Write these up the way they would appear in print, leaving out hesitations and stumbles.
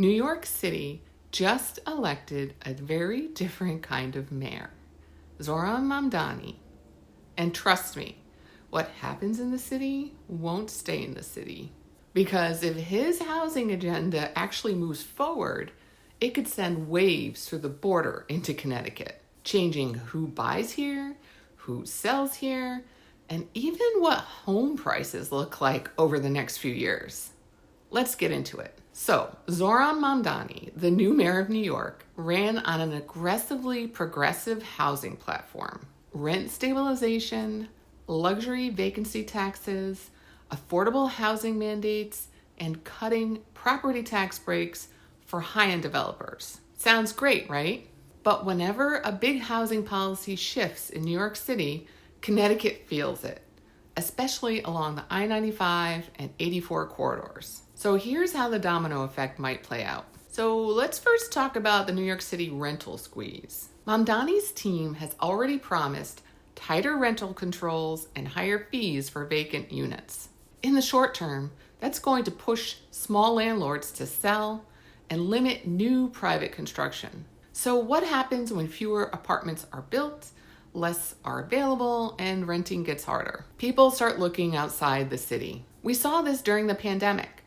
New York City just elected a very different kind of mayor, Zohran Mamdani. And trust me, what happens in the city won't stay in the city. Because if his housing agenda actually moves forward, it could send waves through the border into Connecticut, changing who buys here, who sells here, and even what home prices look like over the next few years. Let's get into it. So, Zohran Mamdani, the new mayor of New York, ran on an aggressively progressive housing platform. Rent stabilization, luxury vacancy taxes, affordable housing mandates, and cutting property tax breaks for high-end developers. Sounds great, right? But whenever a big housing policy shifts in New York City, Connecticut feels it, especially along the I-95 and 84 corridors. So here's how the domino effect might play out. So let's first talk about the New York City rental squeeze. Mamdani's team has already promised tighter rental controls and higher fees for vacant units. In the short term, that's going to push small landlords to sell and limit new private construction. So what happens when fewer apartments are built, less are available, and renting gets harder? People start looking outside the city. We saw this during the pandemic.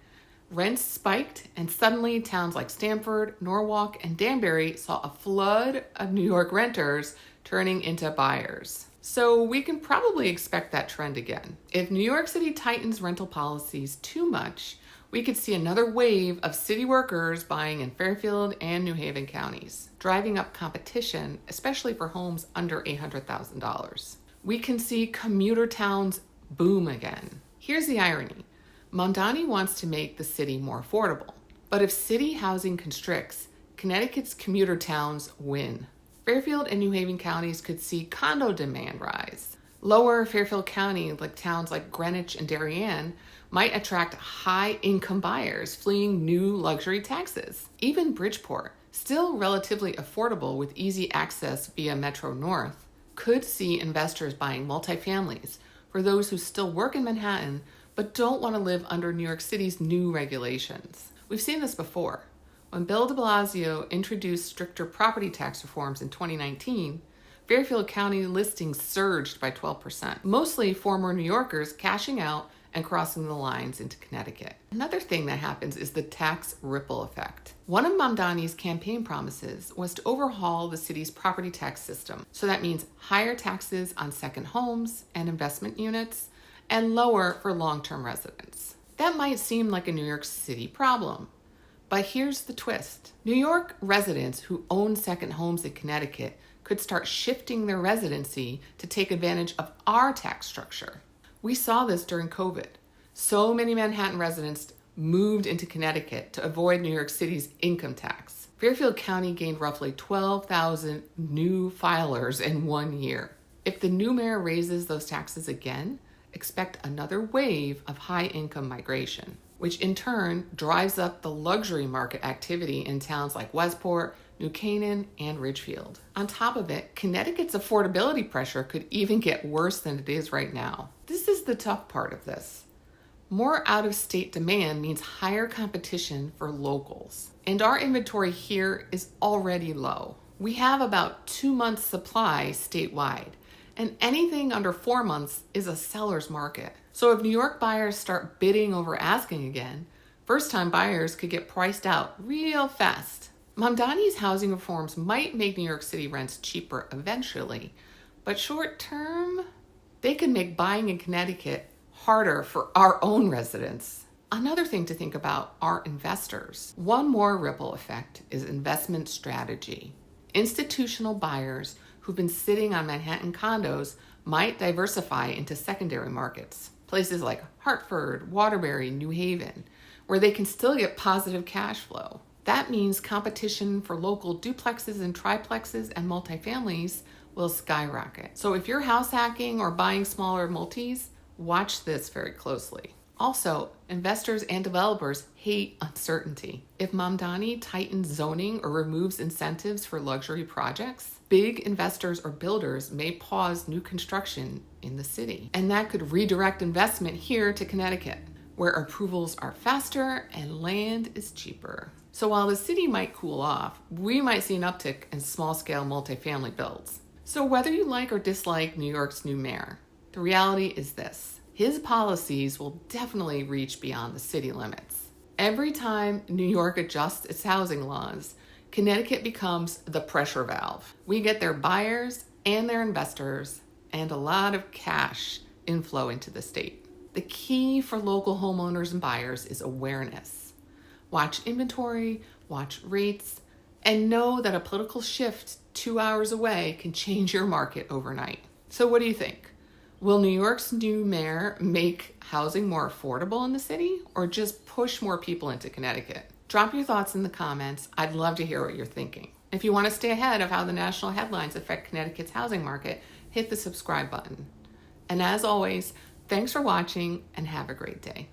Rents spiked, and suddenly towns like Stamford, Norwalk, and Danbury saw a flood of New York renters turning into buyers. So we can probably expect that trend again. If New York City tightens rental policies too much, we could see another wave of city workers buying in Fairfield and New Haven counties, driving up competition, especially for homes under $800,000. We can see commuter towns boom again. Here's the irony. Mamdani wants to make the city more affordable. But if city housing constricts, Connecticut's commuter towns win. Fairfield and New Haven counties could see condo demand rise. Lower Fairfield County, like towns like Greenwich and Darien, might attract high-income buyers fleeing new luxury taxes. Even Bridgeport, still relatively affordable with easy access via Metro North, could see investors buying multifamilies for those who still work in Manhattan but don't want to live under New York City's new regulations. We've seen this before. When Bill de Blasio introduced stricter property tax reforms in 2019, Fairfield County listings surged by 12%, mostly former New Yorkers cashing out and crossing the lines into Connecticut. Another thing that happens is the tax ripple effect. One of Mamdani's campaign promises was to overhaul the city's property tax system. So that means higher taxes on second homes and investment units, and lower for long-term residents. That might seem like a New York City problem, but here's the twist. New York residents who own second homes in Connecticut could start shifting their residency to take advantage of our tax structure. We saw this during COVID. So many Manhattan residents moved into Connecticut to avoid New York City's income tax. Fairfield County gained roughly 12,000 new filers in 1 year. If the new mayor raises those taxes again, expect another wave of high-income migration, which in turn drives up the luxury market activity in towns like Westport, New Canaan, and Ridgefield. On top of it, Connecticut's affordability pressure could even get worse than it is right now. This is the tough part of this. More out-of-state demand means higher competition for locals, and our inventory here is already low. We have about 2 months supply statewide, and anything under 4 months is a seller's market. So if New York buyers start bidding over asking again, first-time buyers could get priced out real fast. Mamdani's housing reforms might make New York City rents cheaper eventually, but short-term, they could make buying in Connecticut harder for our own residents. Another thing to think about are investors. One more ripple effect is investment strategy. Institutional buyers who've been sitting on Manhattan condos might diversify into secondary markets, places like Hartford, Waterbury, New Haven, where they can still get positive cash flow. That means competition for local duplexes and triplexes and multifamilies will skyrocket. So if you're house hacking or buying smaller multis, watch this very closely. Also, investors and developers hate uncertainty. If Mamdani tightens zoning or removes incentives for luxury projects, big investors or builders may pause new construction in the city. And that could redirect investment here to Connecticut, where approvals are faster and land is cheaper. So while the city might cool off, we might see an uptick in small-scale multifamily builds. So whether you like or dislike New York's new mayor, the reality is this: his policies will definitely reach beyond the city limits. Every time New York adjusts its housing laws, Connecticut becomes the pressure valve. We get their buyers and their investors and a lot of cash inflow into the state. The key for local homeowners and buyers is awareness. Watch inventory, watch rates, and know that a political shift 2 hours away can change your market overnight. So what do you think? Will New York's new mayor make housing more affordable in the city, or just push more people into Connecticut? Drop your thoughts in the comments. I'd love to hear what you're thinking. If you want to stay ahead of how the national headlines affect Connecticut's housing market, hit the subscribe button. And as always, thanks for watching and have a great day.